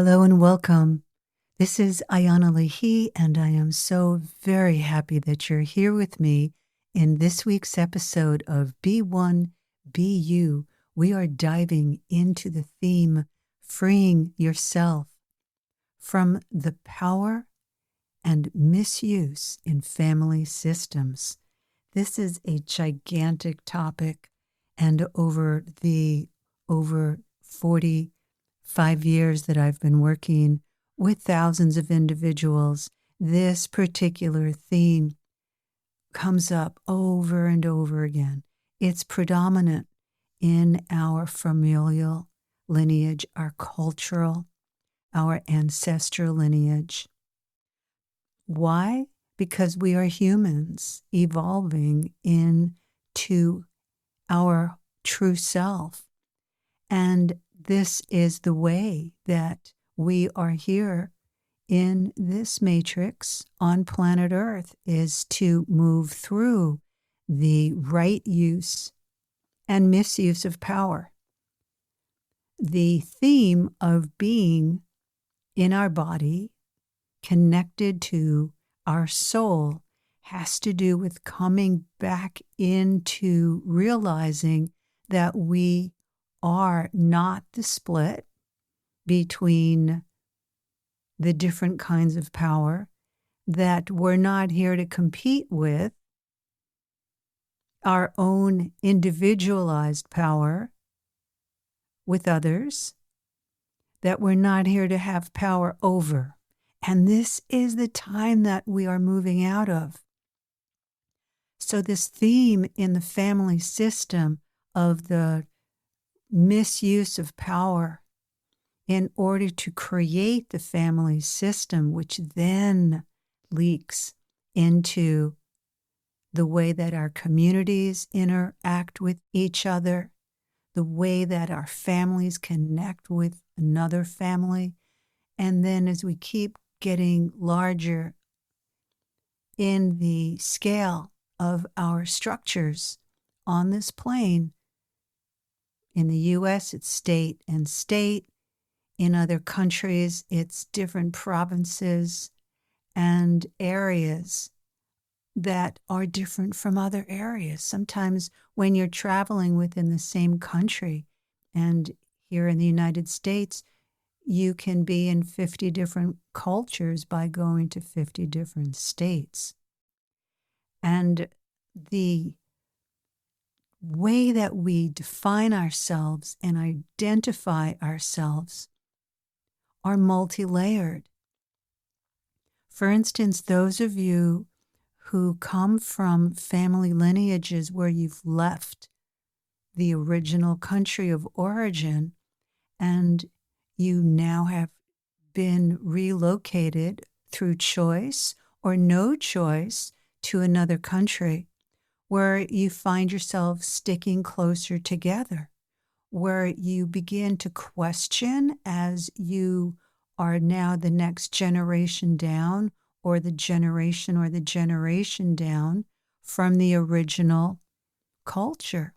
Hello and welcome. This is Ayana Leahy, and I am so very happy that you're here with me in this week's episode of Be One, Be You. We are diving into the theme, freeing yourself from the power and misuse in family systems. This is a gigantic topic, and over 45 years that I've been working with thousands of individuals, this particular theme comes up over and over again. It's predominant in our familial lineage, our cultural, our ancestral lineage. Why? Because we are humans evolving into our true self. And this is the way that we are here in this matrix on planet Earth, is to move through the right use and misuse of power. The theme of being in our body, connected to our soul, has to do with coming back into realizing that we are not the split between the different kinds of power, that we're not here to compete with our own individualized power with others, that we're not here to have power over. And this is the time that we are moving out of. So this theme in the family system of the misuse of power in order to create the family system, which then leaks into the way that our communities interact with each other, the way that our families connect with another family. And then as we keep getting larger in the scale of our structures on this plane, in the U.S., it's state and state. In other countries, it's different provinces and areas that are different from other areas. Sometimes when you're traveling within the same country, and here in the United States, you can be in 50 different cultures by going to 50 different states. And the way that we define ourselves and identify ourselves are multi-layered. For instance, those of you who come from family lineages where you've left the original country of origin and you now have been relocated through choice or no choice to another country, where you find yourself sticking closer together, where you begin to question as you are now the next generation down, or the generation down from the original culture,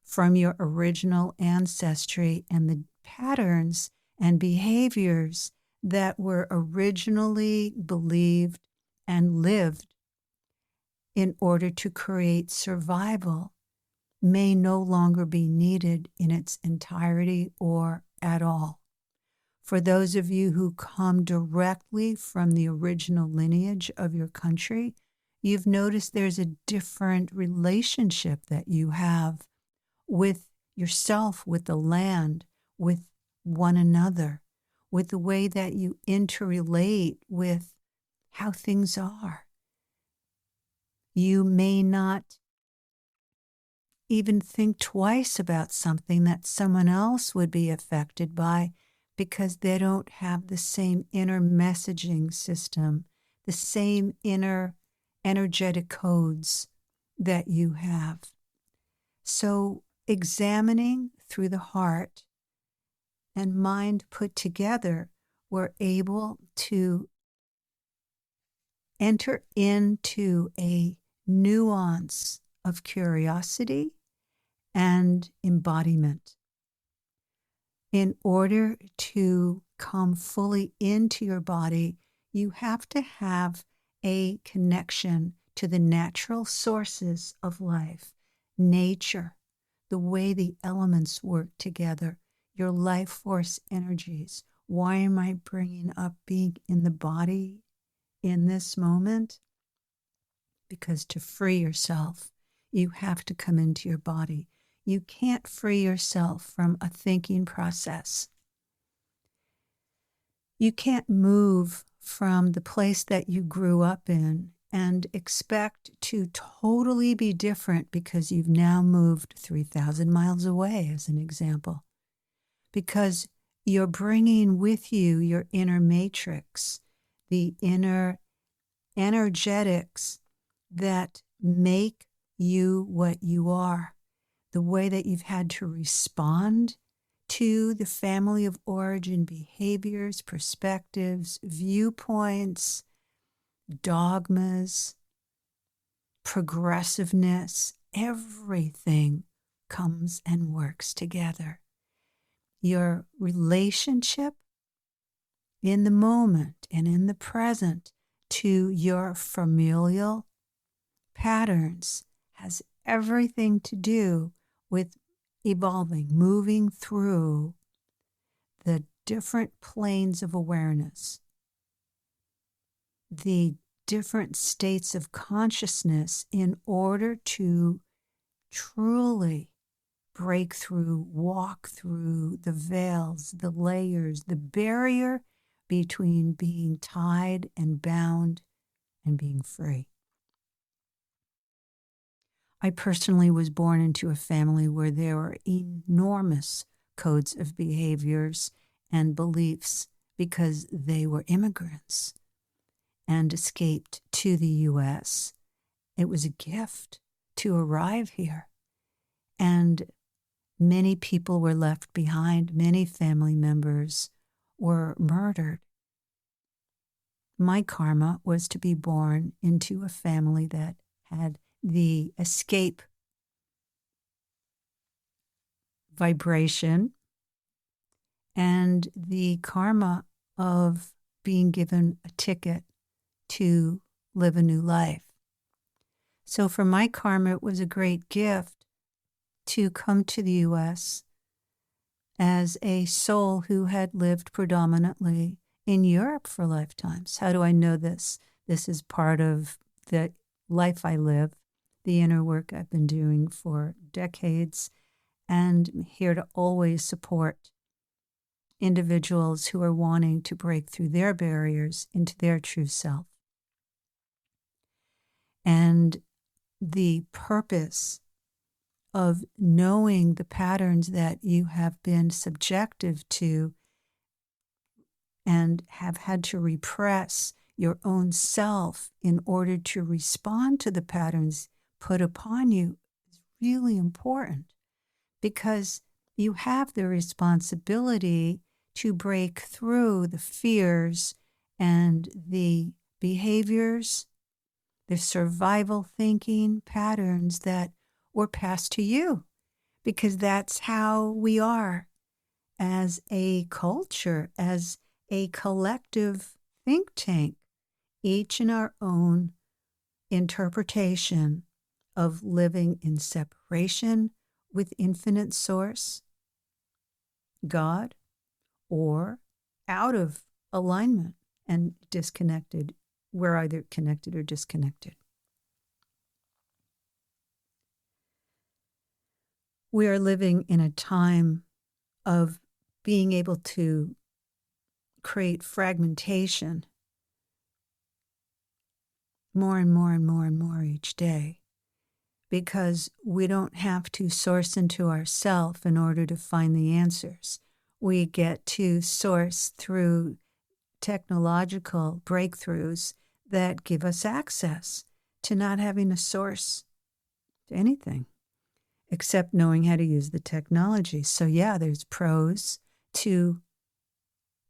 from your original ancestry and the patterns and behaviors that were originally believed and lived in order to create survival may no longer be needed in its entirety or at all. For those of you who come directly from the original lineage of your country, you've noticed there's a different relationship that you have with yourself, with the land, with one another, with the way that you interrelate with how things are. You may not even think twice about something that someone else would be affected by, because they don't have the same inner messaging system, the same inner energetic codes that you have. So examining through the heart and mind put together, we're able to enter into a nuance of curiosity and embodiment. In order to come fully into your body, you have to have a connection to the natural sources of life, nature, the way the elements work together, your life force energies. Why am I bringing up being in the body in this moment? Because to free yourself, you have to come into your body. You can't free yourself from a thinking process. You can't move from the place that you grew up in and expect to totally be different because you've now moved 3,000 miles away, as an example. Because you're bringing with you your inner matrix, the inner energetics that make you what you are, the way that you've had to respond to the family of origin behaviors, perspectives, viewpoints, dogmas, progressiveness, everything comes and works together. Your relationship in the moment and in the present to your familial patterns has everything to do with evolving, moving through the different planes of awareness, the different states of consciousness in order to truly break through, walk through the veils, the layers, the barrier between being tied and bound and being free. I personally was born into a family where there were enormous codes of behaviors and beliefs because they were immigrants and escaped to the U.S. It was a gift to arrive here. And many people were left behind. Many family members were murdered. My karma was to be born into a family that had the escape vibration and the karma of being given a ticket to live a new life. So for my karma, it was a great gift to come to the U.S. as a soul who had lived predominantly in Europe for lifetimes. How do I know this? This is part of the life I live, the inner work I've been doing for decades, and I'm here to always support individuals who are wanting to break through their barriers into their true self. And the purpose of knowing the patterns that you have been subjective to and have had to repress your own self in order to respond to the patterns put upon you is really important, because you have the responsibility to break through the fears and the behaviors, the survival thinking patterns that were passed to you, because that's how we are as a culture, as a collective think tank, each in our own interpretation of living in separation with infinite source, God, or out of alignment and disconnected. We're either connected or disconnected. We are living in a time of being able to create fragmentation more and more and more and more each day, because we don't have to source into ourself in order to find the answers. We get to source through technological breakthroughs that give us access to not having a source to anything except knowing how to use the technology. So yeah, there's pros to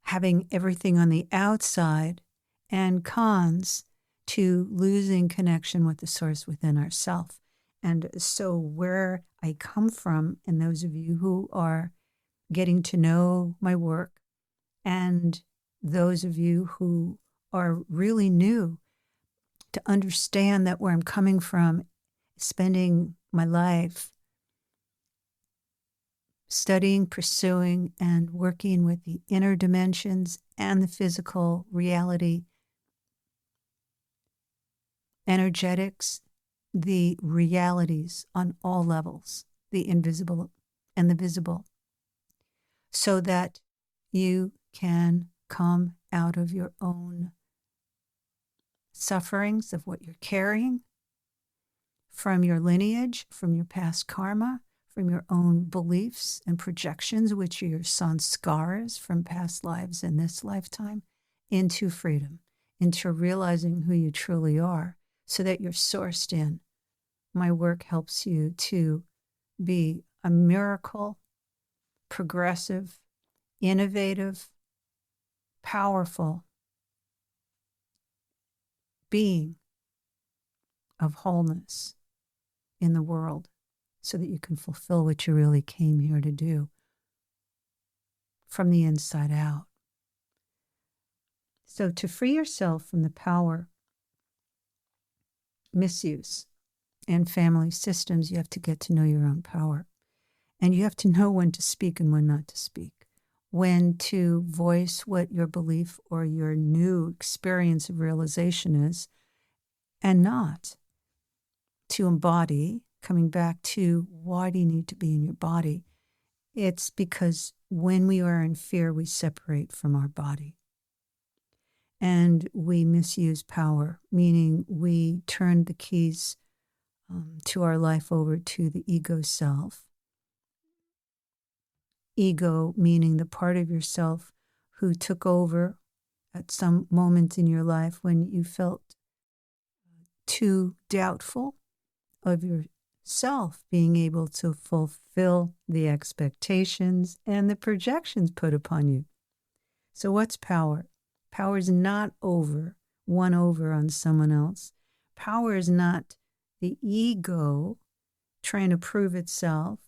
having everything on the outside and cons to losing connection with the source within ourselves. And so where I come from, and those of you who are getting to know my work, and those of you who are really new, to understand that where I'm coming from, spending my life studying, pursuing, and working with the inner dimensions and the physical reality, energetics, the realities on all levels, the invisible and the visible, so that you can come out of your own sufferings of what you're carrying from your lineage, from your past karma, from your own beliefs and projections, which are your sanskaras from past lives in this lifetime, into freedom, into realizing who you truly are, so that you're sourced in. My work helps you to be a miracle, progressive, innovative, powerful being of wholeness in the world, so that you can fulfill what you really came here to do from the inside out. So to free yourself from the power, misuse, and family systems, you have to get to know your own power. And you have to know when to speak and when not to speak, when to voice what your belief or your new experience of realization is, and not to embody. Coming back to, why do you need to be in your body? It's because when we are in fear, we separate from our body. And we misuse power, meaning we turn the keys to our life over to the ego self. Ego meaning the part of yourself who took over at some moment in your life when you felt too doubtful of yourself being able to fulfill the expectations and the projections put upon you. So what's power? Power is not one over on someone else. Power is not the ego trying to prove itself.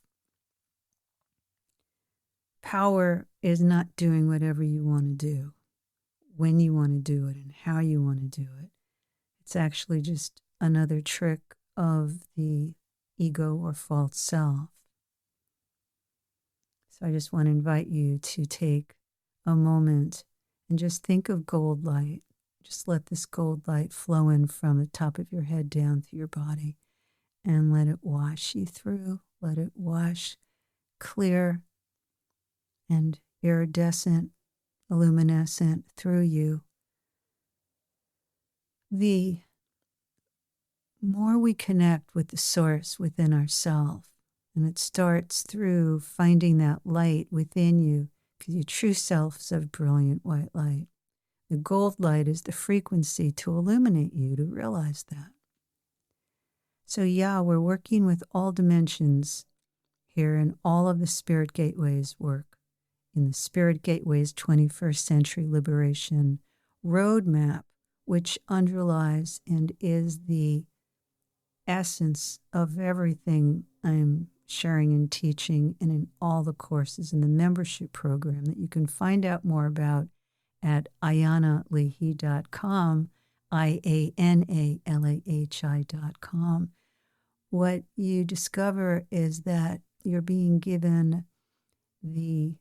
Power is not doing whatever you want to do, when you want to do it, and how you want to do it. It's actually just another trick of the ego or false self. So I just want to invite you to take a moment and just think of gold light. Just let this gold light flow in from the top of your head down through your body, and let it wash you through. Let it wash clear and iridescent, luminescent through you. The more we connect with the source within ourselves, and it starts through finding that light within you, because your true self is of brilliant white light. The gold light is the frequency to illuminate you, to realize that. So yeah, we're working with all dimensions here in all of the Spirit Gateways work, in the Spirit Gateways 21st Century Liberation Roadmap, which underlies and is the essence of everything I'm sharing and teaching, and in all the courses in the membership program that you can find out more about at ianaleahy.com, IANALAHI.com. What you discover is that you're being given the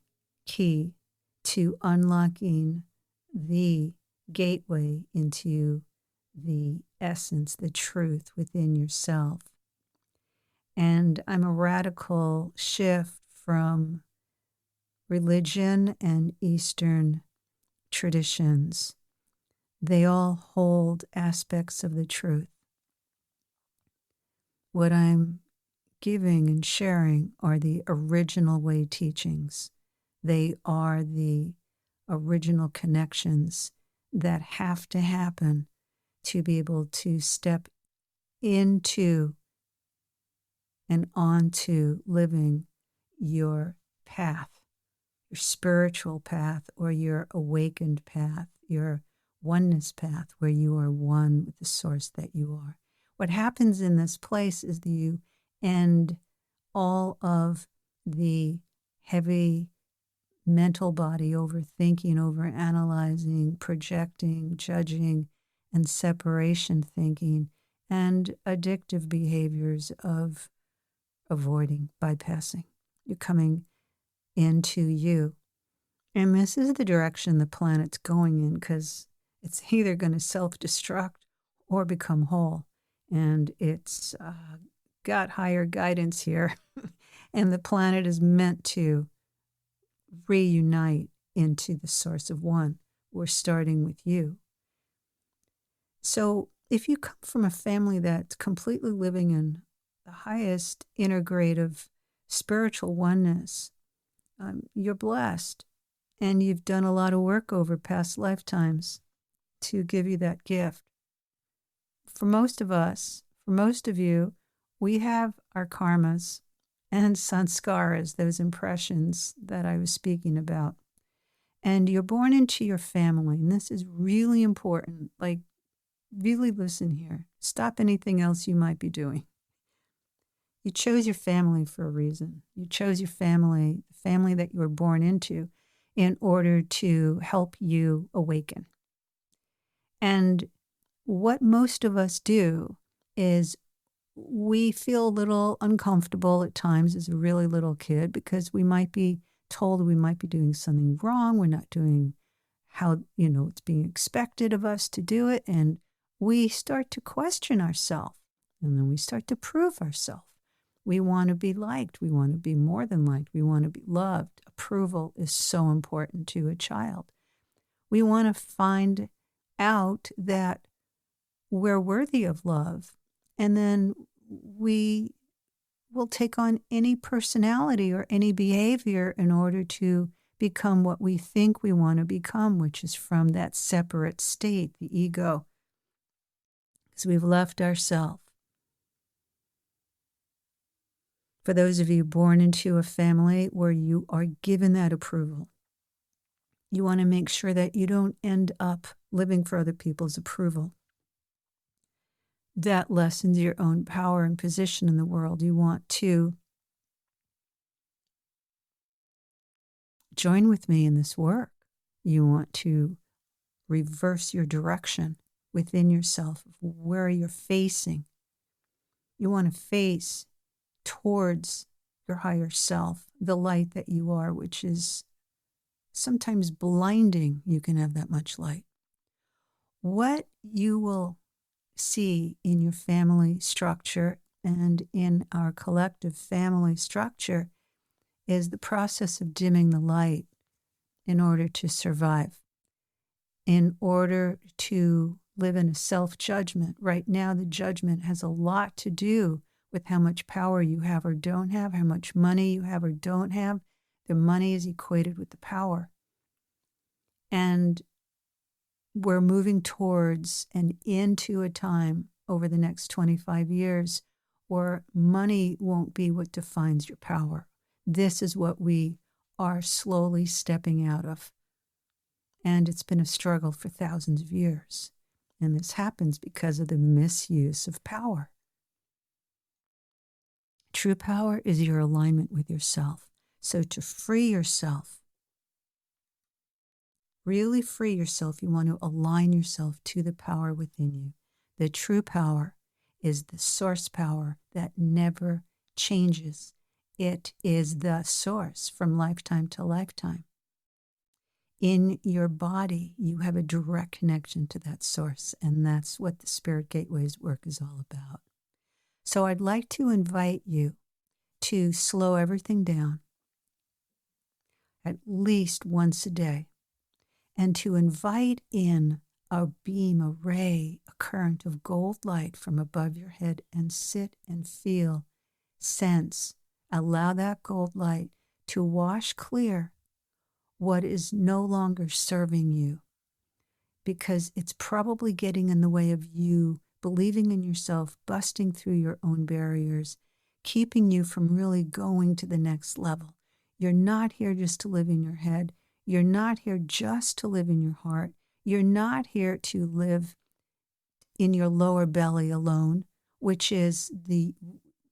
key to unlocking the gateway into the essence, the truth within yourself. And I'm a radical shift from religion and Eastern traditions. They all hold aspects of the truth. What I'm giving and sharing are the original way teachings. They are the original connections that have to happen to be able to step into and onto living your path, your spiritual path, or your awakened path, your oneness path, where you are one with the source that you are. What happens in this place is that you end all of the heavy mental body, overthinking, overanalyzing, projecting, judging, and separation thinking, and addictive behaviors of avoiding, bypassing. You're coming into you. And this is the direction the planet's going in, because it's either going to self-destruct or become whole. And it's got higher guidance here. And the planet is meant to reunite into the source of one. We're starting with you. So if you come from a family that's completely living in the highest integrative spiritual oneness, you're blessed. And you've done a lot of work over past lifetimes to give you that gift. For most of us, for most of you, we have our karmas and sanskaras, those impressions that I was speaking about. And you're born into your family, and this is really important. Like, really listen here. Stop anything else you might be doing. You chose your family for a reason. You chose your family, the family that you were born into, in order to help you awaken. And what most of us do is we feel a little uncomfortable at times as a really little kid, because we might be told we might be doing something wrong. We're not doing how, it's being expected of us to do it. And we start to question ourselves, and then we start to prove ourselves. We want to be liked. We want to be more than liked. We want to be loved. Approval is so important to a child. We want to find out that we're worthy of love. And then we will take on any personality or any behavior in order to become what we think we want to become, which is from that separate state, the ego. Because we've left ourselves. For those of you born into a family where you are given that approval, you want to make sure that you don't end up living for other people's approval. That lessens your own power and position in the world. You want to join with me in this work. You want to reverse your direction within yourself, where you're facing. You want to face towards your higher self, the light that you are, which is sometimes blinding. You can have that much light. What you will see in your family structure and in our collective family structure is the process of dimming the light in order to survive, in order to live in a self-judgment. Right now, the judgment has a lot to do with how much power you have or don't have, how much money you have or don't have. The money is equated with the power. And we're moving towards and into a time over the next 25 years where money won't be what defines your power. This is what we are slowly stepping out of. And it's been a struggle for thousands of years. And this happens because of the misuse of power. True power is your alignment with yourself. So to free yourself, really free yourself, you want to align yourself to the power within you. The true power is the source power that never changes. It is the source from lifetime to lifetime. In your body, you have a direct connection to that source, and that's what the Spirit Gateways work is all about. So I'd like to invite you to slow everything down at least once a day, and to invite in a beam, a ray, a current of gold light from above your head, and sit and feel, sense, allow that gold light to wash clear what is no longer serving you, because it's probably getting in the way of you believing in yourself, busting through your own barriers, keeping you from really going to the next level. You're not here just to live in your head. You're not here just to live in your heart. You're not here to live in your lower belly alone, which is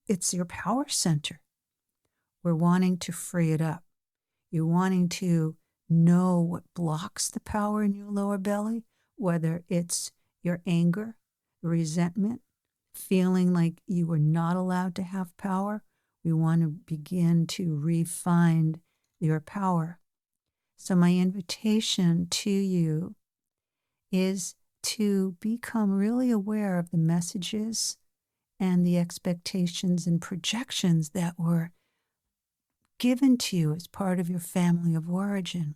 it's your power center. We're wanting to free it up. You're wanting to know what blocks the power in your lower belly, whether it's your anger, resentment, feeling like you were not allowed to have power. We want to begin to refine your power. So my invitation to you is to become really aware of the messages and the expectations and projections that were given to you as part of your family of origin,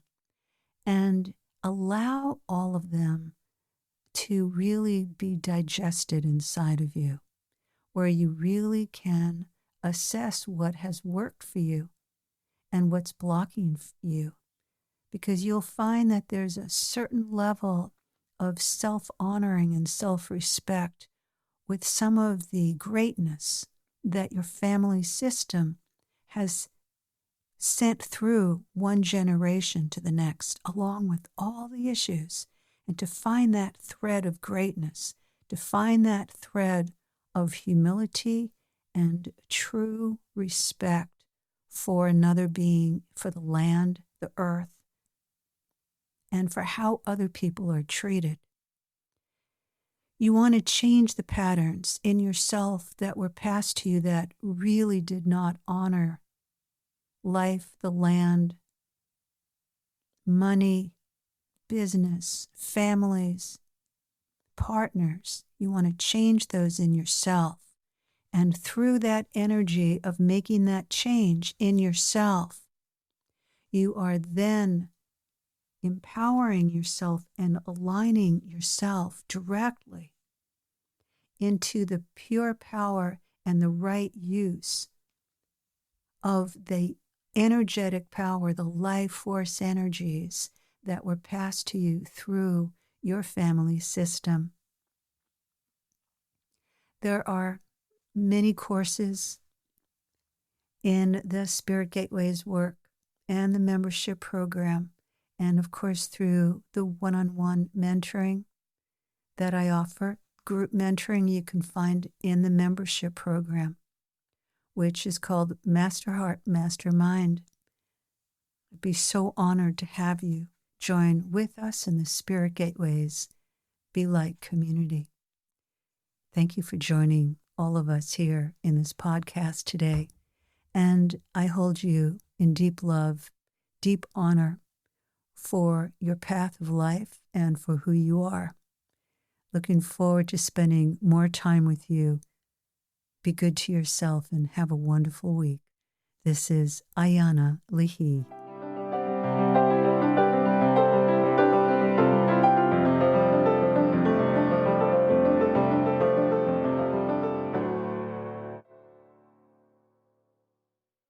and allow all of them to really be digested inside of you, where you really can assess what has worked for you and what's blocking you. Because you'll find that there's a certain level of self-honoring and self-respect with some of the greatness that your family system has sent through one generation to the next, along with all the issues. And to find that thread of greatness, to find that thread of humility and true respect for another being, for the land, the earth, and for how other people are treated. You want to change the patterns in yourself that were passed to you that really did not honor life, the land, money, business, families, partners. You want to change those in yourself. And through that energy of making that change in yourself, you are then empowering yourself and aligning yourself directly into the pure power and the right use of the energetic power, the life force energies that were passed to you through your family system. There are many courses in the Spirit Gateways work and the membership program, and of course through the one-on-one mentoring that I offer. Group mentoring you can find in the membership program, which is called Master Heart, Master Mind. I'd be so honored to have you join with us in the Spirit Gateways Be Light community. Thank you for joining all of us here in this podcast today. And I hold you in deep love, deep honor for your path of life and for who you are. Looking forward to spending more time with you. Be good to yourself and have a wonderful week. This is Ayana Lihi.